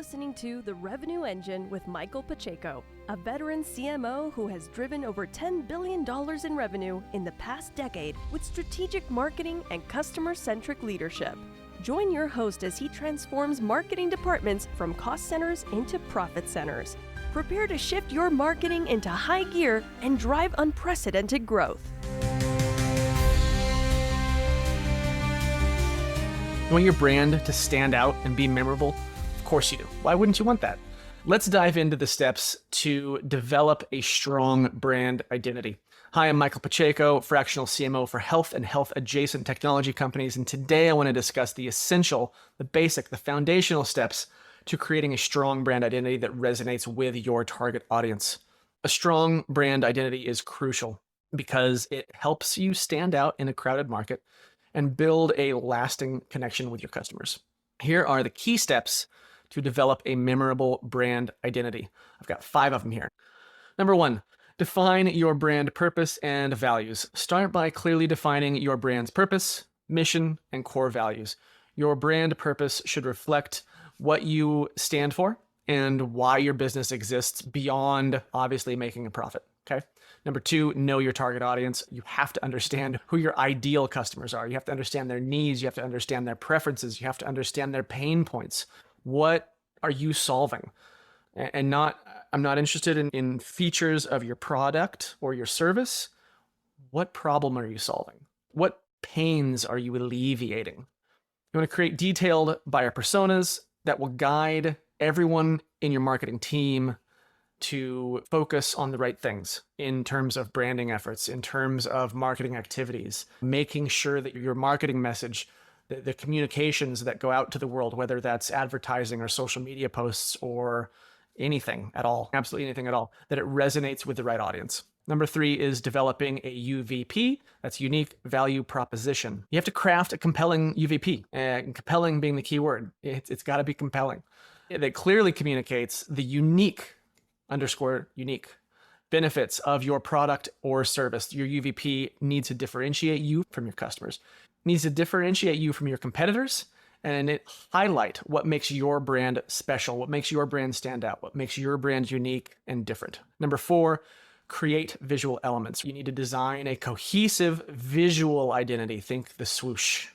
listening to The Revenue Engine with Michael Pacheco, a veteran CMO who has driven over $10 billion in revenue in the past decade with strategic marketing and customer-centric leadership. Join your host as he transforms marketing departments from cost centers into profit centers. Prepare to shift your marketing into high gear and drive unprecedented growth. You want your brand to stand out and be memorable? Of course you do. Why wouldn't you want that? Let's dive into the steps to develop a strong brand identity. Hi, I'm Michael Pacheco, fractional CMO for health and health-adjacent technology companies, and today I want to discuss the essential, the basic, the foundational steps to creating a strong brand identity that resonates with your target audience. A strong brand identity is crucial because it helps you stand out in a crowded market and build a lasting connection with your customers. Here are the key steps to develop a memorable brand identity. I've got 5 of them here. Number 1, define your brand purpose and values. Start by clearly defining your brand's purpose, mission, and core values. Your brand purpose should reflect what you stand for and why your business exists beyond obviously making a profit. Okay. Number 2, know your target audience. You have to understand who your ideal customers are. You have to understand their needs. You have to understand their preferences. You have to understand their pain points. What are you solving? I'm not interested in features of your product or your service. What problem are you solving? What pains are you alleviating? You want to create detailed buyer personas that will guide everyone in your marketing team to focus on the right things in terms of branding efforts, in terms of marketing activities, making sure that your marketing message, the communications that go out to the world, whether that's advertising or social media posts or anything at all, absolutely anything at all, that it resonates with the right audience. Number 3 is developing a UVP. That's unique value proposition. You have to craft a compelling UVP, and compelling being the key word. It's got to be compelling. That clearly communicates the unique benefits of your product or service. Your UVP needs to differentiate you from your customers, needs to differentiate you from your competitors, and it highlight what makes your brand special, what makes your brand stand out, what makes your brand unique and different. Number 4, create visual elements. You need to design a cohesive visual identity. Think the swoosh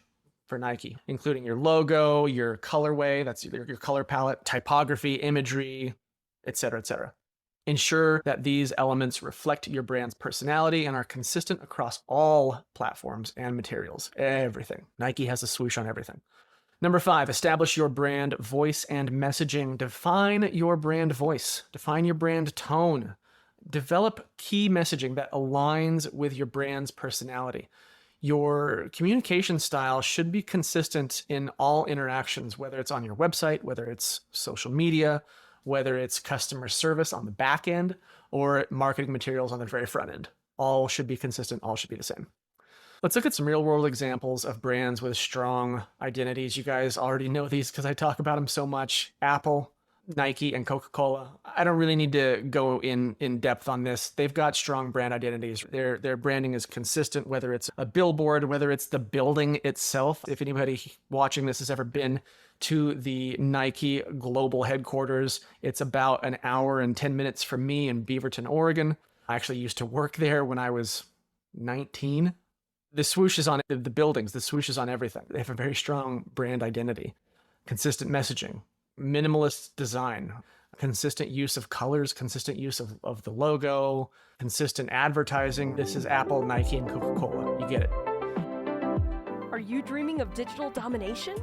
for Nike, including your logo, your colorway, that's your color palette, typography, imagery, etc., etc. Ensure that these elements reflect your brand's personality and are consistent across all platforms and materials. Everything. Nike has a swoosh on everything. Number 5, establish your brand voice and messaging. Define your brand voice. Define your brand tone. Develop key messaging that aligns with your brand's personality. Your communication style should be consistent in all interactions, whether it's on your website, whether it's social media, whether it's customer service on the back end or marketing materials on the very front end. All should be consistent, all should be the same. Let's look at some real world examples of brands with strong identities. You guys already know these because I talk about them so much. Apple, Nike, and Coca-Cola. I don't really need to go in depth on this. They've got strong brand identities. Their branding is consistent, whether it's a billboard, whether it's the building itself. If anybody watching this has ever been to the Nike global headquarters, it's about an hour and 10 minutes from me in Beaverton, Oregon. I actually used to work there when I was 19. The swoosh is on the buildings. The swoosh is on everything. They have a very strong brand identity, consistent messaging, minimalist design, consistent use of colors, consistent use of the logo, consistent advertising. This is Apple, Nike, and Coca-Cola. You get it. Are you dreaming of digital domination?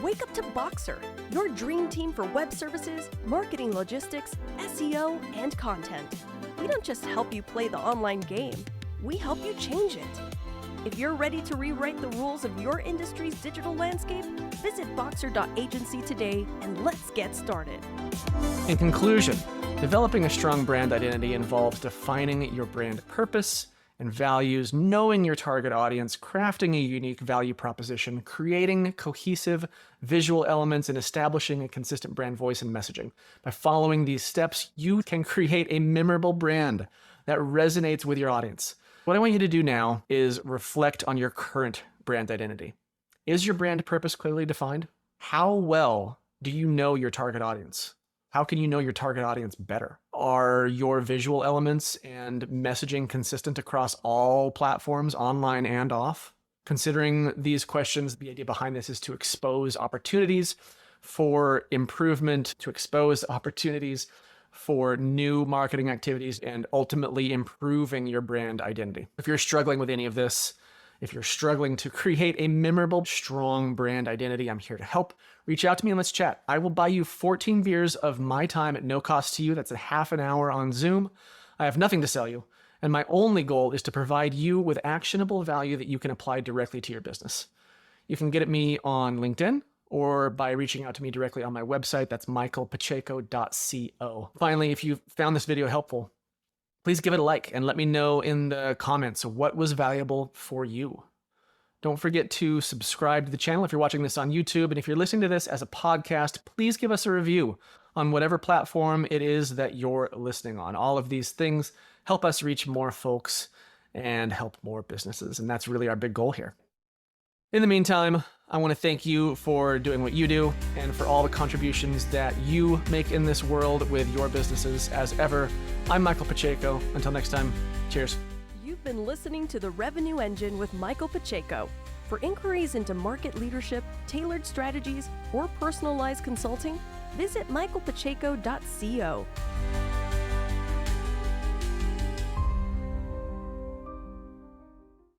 Wake up to Boxer, your dream team for web services, marketing logistics, SEO, and content. We don't just help you play the online game, we help you change it. If you're ready to rewrite the rules of your industry's digital landscape, visit boxer.agency today and let's get started. In conclusion, developing a strong brand identity involves defining your brand purpose and values, knowing your target audience, crafting a unique value proposition, creating cohesive visual elements, and establishing a consistent brand voice and messaging. By following these steps, you can create a memorable brand that resonates with your audience. What I want you to do now is reflect on your current brand identity. Is your brand purpose clearly defined? How well Do you know your target audience? How can you know your target audience better? Are your visual elements and messaging consistent across all platforms, online and off? Considering these questions, the idea behind this is to expose opportunities for improvement, to expose opportunities for new marketing activities, and ultimately improving your brand identity. If you're struggling with any of this, if you're struggling to create a memorable, strong brand identity, I'm here to help. Reach out to me and let's chat. I will buy you 14 beers of my time at no cost to you. That's a half an hour on Zoom. I have nothing to sell you. And my only goal is to provide you with actionable value that you can apply directly to your business. You can get at me on LinkedIn or by reaching out to me directly on my website. That's michaelpacheco.co. Finally, if you found this video helpful, please give it a like and let me know in the comments what was valuable for you. Don't forget to subscribe to the channel if you're watching this on YouTube. And if you're listening to this as a podcast, please give us a review on whatever platform it is that you're listening on. All of these things help us reach more folks and help more businesses. And that's really our big goal here. In the meantime, I want to thank you for doing what you do and for all the contributions that you make in this world with your businesses. As ever, I'm Michael Pacheco. Until next time, cheers. You've been listening to The Revenue Engine with Michael Pacheco. For inquiries into market leadership, tailored strategies, or personalized consulting, visit michaelpacheco.co.